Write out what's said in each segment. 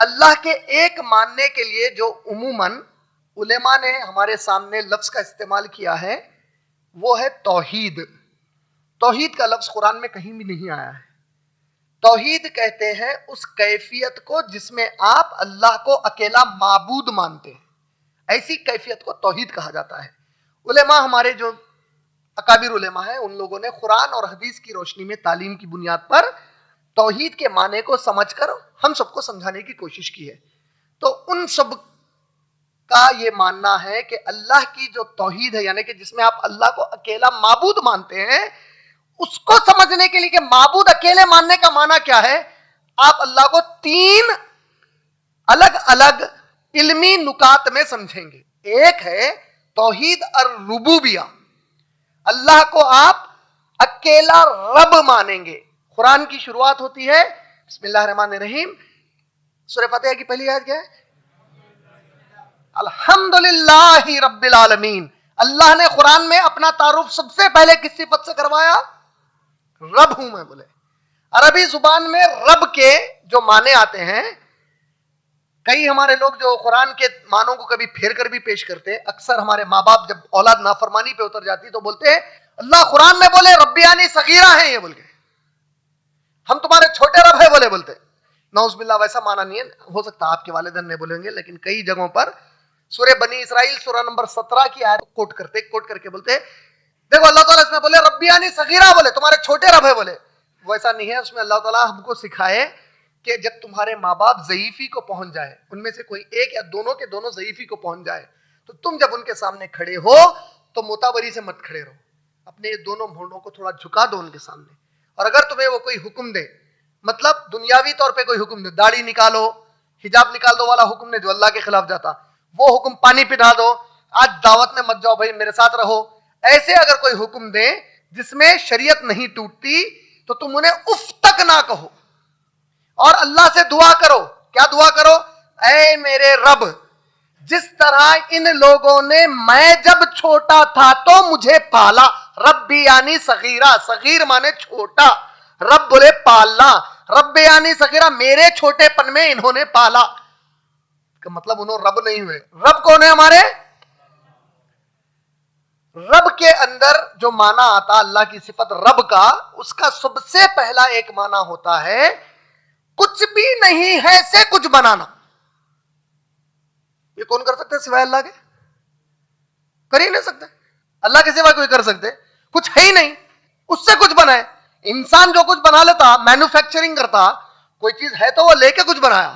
اللہ کے ایک ماننے کے لیے جو عموماً علماء نے ہمارے سامنے لفظ کا استعمال کیا ہے وہ ہے توحید. توحید کا لفظ قرآن میں کہیں بھی نہیں آیا ہے. توحید کہتے ہیں اس کیفیت کو جس میں آپ اللہ کو اکیلا معبود مانتے ہیں, ایسی کیفیت کو توحید کہا جاتا ہے. علماء ہمارے جو اکابر علماء ہیں ان لوگوں نے قرآن اور حدیث کی روشنی میں تعلیم کی بنیاد پر توحید کے معنی کو سمجھ کر ہم سب کو سمجھانے کی کوشش کی ہے. تو ان سب کا یہ ماننا ہے کہ اللہ کی جو توحید ہے, یعنی کہ جس میں آپ اللہ کو اکیلا معبود مانتے ہیں, اس کو سمجھنے کے لیے کہ معبود اکیلے ماننے کا معنی کیا ہے, آپ اللہ کو 3 الگ الگ علمی نکات میں سمجھیں گے. ایک ہے توحید الربوبیہ, اللہ کو آپ اکیلا رب مانیں گے. قرآن کی شروعات ہوتی ہے بسم اللہ الرحمن الرحیم. سورہ فاتحہ کی پہلی آیت کیا ہے؟ الحمدللہ رب العالمین. اللہ نے قرآن میں اپنا تعارف سب سے پہلے کس صفت سے کروایا؟ رب ہوں میں بولے. عربی زبان میں رب کے جو معنی آتے ہیں, کئی ہمارے لوگ جو قرآن کے معنوں کو کبھی پھیر کر بھی پیش کرتے, اکثر ہمارے ماں باپ جب اولاد نافرمانی پہ اتر جاتی تو بولتے ہیں اللہ قرآن میں بولے ربیانی صغیرہ ہیں, یہ بول کے ہم تمہارے چھوٹے رب ہے بولتے. نعوذ باللہ, ویسا معنی نہیں ہے. ہو سکتا آپ کے والدین نے بولیں گے, لیکن کئی جگہوں پر سورہ بنی اسرائیل سورہ نمبر 17 کی آیت کوٹ کر کے بولتے دیکھو اللہ تعالیٰ اس میں بولے ربیانی صغیرہ, بولے تمہارے چھوٹے رب ہے بولے. ویسا نہیں ہے. اس میں اللہ تعالیٰ ہم کو سکھائے کہ جب تمہارے ماں باپ ضعیفی کو پہنچ جائے, ان میں سے کوئی ایک یا دونوں کے دونوں ضعیفی کو پہنچ جائے, تو تم جب ان کے سامنے کھڑے ہو تو متبری سے مت کھڑے رہو, اپنے دونوں مونڈوں کو تھوڑا جھکا دو ان کے سامنے. اور اگر تمہیں وہ کوئی حکم دے, مطلب دنیاوی طور پہ کوئی حکم دے, داڑھی نکالو, حجاب نکال دو والا حکم دے جو اللہ کے خلاف جاتا, وہ حکم پانی پٹا دو, آج دعوت میں مت جاؤ بھائی میرے ساتھ رہو, ایسے اگر کوئی حکم دے جس میں شریعت نہیں ٹوٹتی تو تم انہیں اف تک نہ کہو, اور اللہ سے دعا کرو. کیا دعا کرو؟ اے میرے رب, جس طرح ان لوگوں نے میں جب چھوٹا تھا تو مجھے پالا, رب یعنی صغیرہ, صغیر مانے چھوٹا, رب بولے پالنا, رب یعنی صغیرہ, میرے چھوٹے پن میں انہوں نے پالا. مطلب انہوں رب نہیں ہوئے. رب کون ہے ہمارے؟ رب کے اندر جو معنی آتا اللہ کی صفت رب کا, اس کا سب سے پہلا ایک معنی ہوتا ہے کچھ بھی نہیں ہے سے کچھ بنانا. یہ کون کر سکتے سوائے اللہ کے؟ کر ہی نہیں سکتے. اللہ کے سوا کوئی کر سکتے؟ کچھ ہے ہی نہیں, اس سے کچھ بنائے. انسان جو کچھ بنا لیتا, مینوفیکچرنگ کرتا, کوئی چیز ہے تو وہ لے کے کچھ بنایا,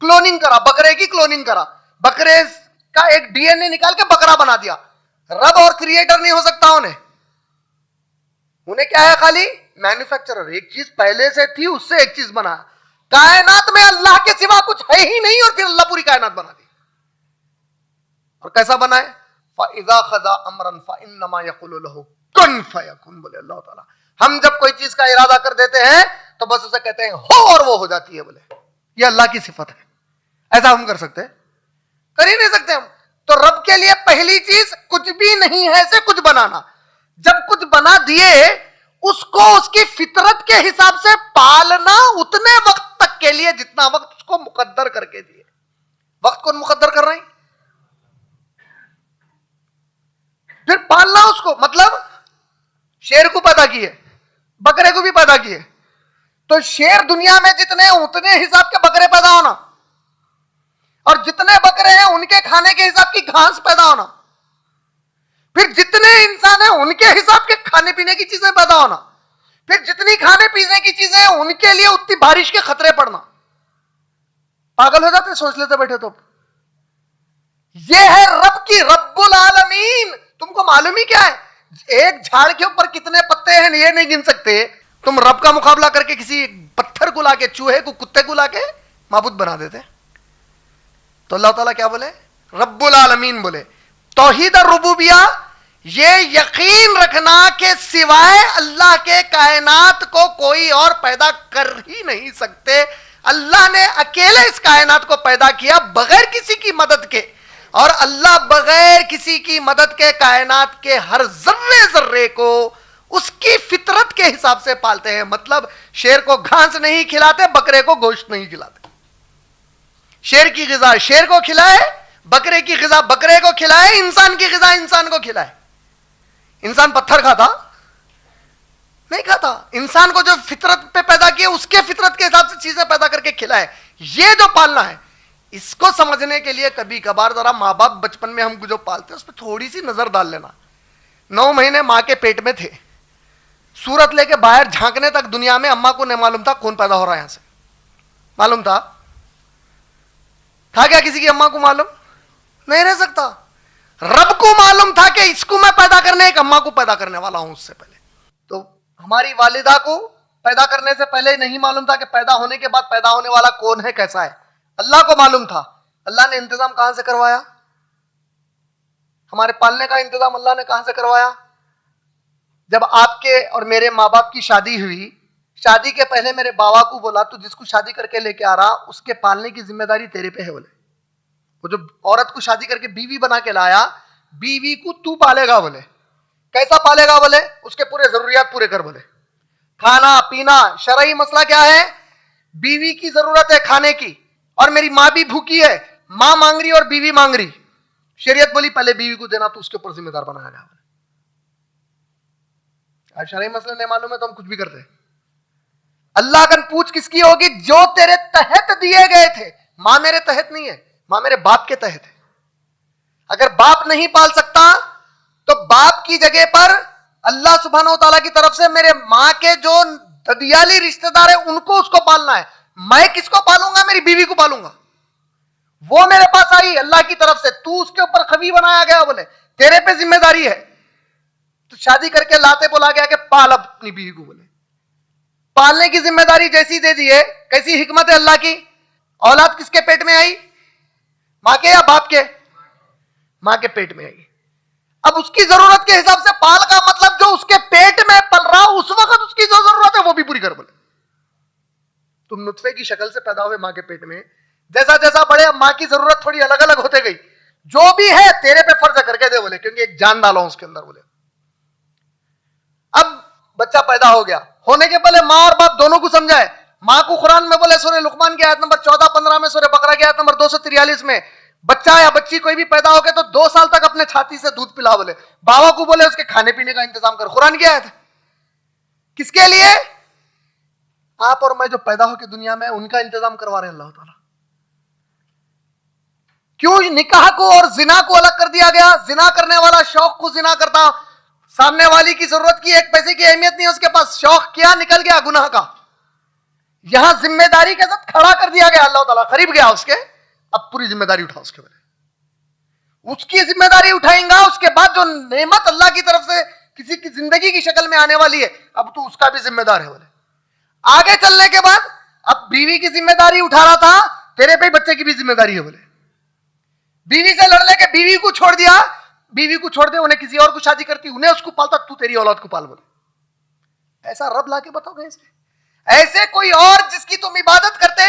کلوننگ کرا, بکرے کی کلوننگ کرا, بکرے کا ایک ڈی این اے نکال کے بکرا بنا دیا. رب اور کریٹر نہیں ہو سکتا انہیں کیا ہے خالی مینوفیکچرر. ایک چیز پہلے سے تھی, اس سے ایک چیز بنا. کائنات میں اللہ کے سوا کچھ ہے ہی نہیں, اور پھر اللہ پوری کائنات بنا دی. اور کیسا بنائے؟ فَإِذَا خَذَا أَمْرًا فَإِنَّمَا يَقُولُ لَهُ كُن فَيَكُن. بولے اللہ تعالیٰ ہم جب کوئی چیز کا ارادہ کر دیتے ہیں تو بس اسے کہتے ہیں ہو, اور وہ ہو جاتی ہے. بولے یہ اللہ کی صفت ہے. ایسا ہم کر سکتے ہیں؟ کر ہی نہیں سکتے ہم. تو رب کے لیے پہلی چیز کچھ بھی نہیں ہے سے کچھ بنانا. جب کچھ بنا دیے اس کو اس کی فطرت کے حساب سے پالنا اتنے وقت تک کے لیے جتنا وقت اس کو مقدر کر کے دیے. وقت کون مقدر کر رہے ہیں؟ پھر پالنا اس کو, مطلب شیر کو پیدا کیے, بکرے کو بھی پیدا کیے, تو شیر دنیا میں جتنے اتنے حساب کے بکرے پیدا ہونا, اور جتنے بکرے ہیں ان کے کھانے کے حساب کی گھاس پیدا ہونا, پھر جتنے انسان ہیں ان کے حساب کے کھانے پینے کی چیزیں پیدا ہونا, پھر جتنی کھانے پینے کی چیزیں ہیں ان کے لیے اتنی بارش کے خطرے پڑنا. پاگل ہو جاتے سوچ لیتے بیٹھے تو. یہ ہے رب کی, رب العالمین. تم کو معلوم ہی کیا ہے ایک جھاڑ کے اوپر کتنے پتے ہیں یہ نہیں گن سکتے. تم رب کا مقابلہ کر کے کسی پتھر کو لا کے, چوہے کو, کتے کو لا کے معبود بنا دیتے. تو اللہ تعالیٰ کیا بولے؟ رب العالمین بولے. توحید الربوبیہ یہ یقین رکھنا کہ سوائے اللہ کے کائنات کو کوئی اور پیدا کر ہی نہیں سکتے. اللہ نے اکیلے اس کائنات کو پیدا کیا بغیر کسی کی مدد کے, اور اللہ بغیر کسی کی مدد کے کائنات کے ہر ذرے ذرے کو اس کی فطرت کے حساب سے پالتے ہیں. مطلب شیر کو گھاس نہیں کھلاتے, بکرے کو گوشت نہیں کھلاتے. شیر کی غذا شیر کو کھلائے، بکرے کی غذا بکرے کو کھلائے، انسان کی غذا انسان کو کھلائے. انسان پتھر کھاتا نہیں کھاتا. انسان کو جو فطرت پہ پیدا کیا اس کے فطرت کے حساب سے چیزیں پیدا کر کے کھلائے. یہ جو پالنا ہے اس کو سمجھنے کے لیے کبھی کبھار ذرا ماں باپ بچپن میں ہم کو جو پالتے ہیں اس پہ تھوڑی سی نظر ڈال لینا. 9 مہینے ماں کے پیٹ میں تھے، صورت لے کے باہر جھانکنے تک دنیا میں اماں کو نہیں معلوم تھا کون پیدا ہو رہا ہے یہاں سے. معلوم تھا کیا کسی کی اماں کو معلوم نہیں رہ سکتا. رب کو معلوم تھا کہ اس کو میں پیدا کرنے ایک اماں کو پیدا کرنے والا ہوں. اس سے پہلے تو ہماری والدہ کو پیدا کرنے سے پہلے نہیں معلوم تھا کہ پیدا ہونے کے بعد پیدا ہونے والا کون ہے کیسا ہے. اللہ کو معلوم تھا. اللہ نے انتظام کہاں سے کروایا؟ ہمارے پالنے کا انتظام اللہ نے کہاں سے کروایا؟ جب آپ کے اور میرے ماں باپ کی شادی ہوئی، شادی کے پہلے میرے بابا کو بولا تو جس کو شادی کر کے لے کے آ رہا اس کے پالنے کی ذمہ داری تیرے پہ ہے. بولے وہ جو عورت کو شادی کر کے بیوی بنا کے لایا، بیوی کو تو پالے گا. بولے کیسا پالے گا؟ بولے اس کے پورے ضروریات پورے کر. بولے کھانا پینا. شرعی مسئلہ کیا ہے؟ بیوی کی ضرورت ہے کھانے کی اور میری ماں بھی بھوکی ہے، ماں مانگ رہی اور بیوی مانگ رہی. شریعت بولی پہلے بیوی کو دینا تو اس کے اوپر ذمہ دار بنایا گیا. اب شرعی مسئلہ نہیں معلوم ہے تو ہم کچھ بھی کرتے ہیں. اللہ کا پوچھ کس کی ہوگی؟ جو تیرے تحت دیے گئے تھے. ماں میرے تحت نہیں ہے، ماں میرے باپ کے تحت ہے. اگر باپ نہیں پال سکتا تو باپ کی جگہ پر اللہ سبحانہ و تعالیٰ کی طرف سے میرے ماں کے جو ددیالی رشتہ دار ہیں ان کو اس کو پالنا ہے. میں کس کو پالوں گا؟ میری بیوی کو پالوں گا. وہ میرے پاس آئی اللہ کی طرف سے، تو اس کے اوپر خوی بنایا گیا. بولے تیرے پہ ذمہ داری ہے. تو شادی کر کے لاتے بولا گیا کہ پال اپنی بیوی کو. بولے پالنے کی ذمہ داری جیسی دے دی ہے. کیسی حکمت ہے اللہ کی. اولاد کس کے پیٹ میں آئی؟ ماں کے یا باپ کے؟ ماں کے پیٹ میں آئی. اب اس کی ضرورت کے حساب سے پال کا مطلب جو اس کے پیٹ میں پل رہا اس وقت اس کی جو ضرورت ہے وہ بھی پوری کر. بولے تم نطفے کی شکل سے پیدا ہوئے ماں کے پیٹ میں، جیسا جیسا بڑے ماں کی ضرورت تھوڑی الگ الگ ہوتے گئی. جو بھی ہے تیرے پہ فرض کر کے دے. بولے کیونکہ ایک جان ڈالو اس کے اندر. بولے اب بچہ پیدا ہو گیا، ہونے کے پہلے ماں اور باپ دونوں کو سمجھائے. ماں کو قرآن میں بولے سورہ لقمان کی آیت نمبر 14-15 میں، سورہ بقرہ کی آیت نمبر 243 میں، بچہ یا بچی کوئی بھی پیدا ہو گیا تو 2 سال تک اپنے چھاتی سے دودھ پلا. بولے بابا کو بولے اس کے کھانے پینے کا انتظام کر. قرآن کی آیت ہے. کس کے لیے؟ آپ اور میں جو پیدا ہو کے دنیا میں ان کا انتظام کروا رہے ہیں اللہ تعالیٰ. کیوں نکاح کو اور زنا کو الگ کر دیا گیا؟ زنا کرنے والا شوق کو زنا کرتا، سامنے والی کی ضرورت کی 1 پیسے کی اہمیت نہیں ہے اس کے پاس، شوق کیا نکل گیا گناہ کا. یہاں ذمہ داری کے ساتھ کھڑا کر دیا گیا اللہ تعالیٰ. قریب گیا اس کے، اب پوری ذمہ داری اٹھا اس کے بارے. اس کی ذمہ داری اٹھائیں گا، اس کے بعد جو نعمت اللہ کی طرف سے کسی کی زندگی کی شکل میں آنے والی ہے اب تو اس کا بھی ذمہ دار ہے. بولے آگے چلنے کے بعد اب بیوی کی ذمہ داری اٹھا رہا تھا، تیرے پہ بچے کی بھی ذمہ داری ہے. بولے بیوی سے لڑ لے کے بیوی کو چھوڑ دیا، بیوی کو چھوڑ دے انہیں کسی اور کو شادی کرتی، انہیں اس کو پالتا، تو تیری اولاد کو پال. بولے ایسا رب لا کے بتاؤ گے ایسے کوئی اور جس کی تم عبادت کرتے،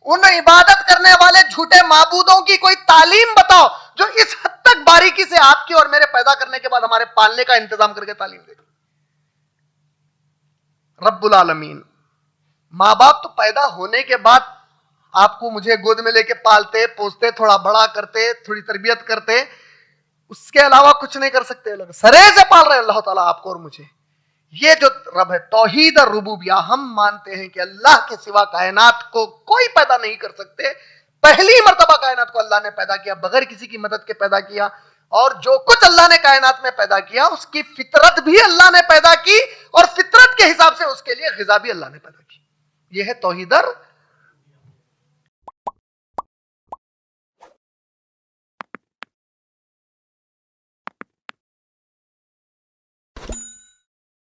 ان عبادت کرنے والے جھوٹے معبودوں کی کوئی تعلیم بتاؤ جو اس حد تک باریکی سے آپ کی اور میرے پیدا کرنے کے بعد ہمارے پالنے کا انتظام کر کے تعلیم دے. رب العالمین. ماں باپ تو پیدا ہونے کے بعد آپ کو مجھے گود میں لے کے پالتے پوستے، تھوڑا بڑا کرتے، تھوڑی تربیت کرتے، اس کے علاوہ کچھ نہیں کر سکتے. سرے سے پال رہے اللہ تعالیٰ آپ کو اور مجھے. یہ جو رب ہے توحید اور ربوبیہ، ہم مانتے ہیں کہ اللہ کے سوا کائنات کو کوئی پیدا نہیں کر سکتے. پہلی مرتبہ کائنات کو اللہ نے پیدا کیا، بغیر کسی کی مدد کے پیدا کیا، اور جو کچھ اللہ نے کائنات میں پیدا کیا اس کی فطرت بھی اللہ نے پیدا کی، اور فطرت کے حساب سے اس کے لیے غذا بھی اللہ نے پیدا کی. یہ ہے توحید اور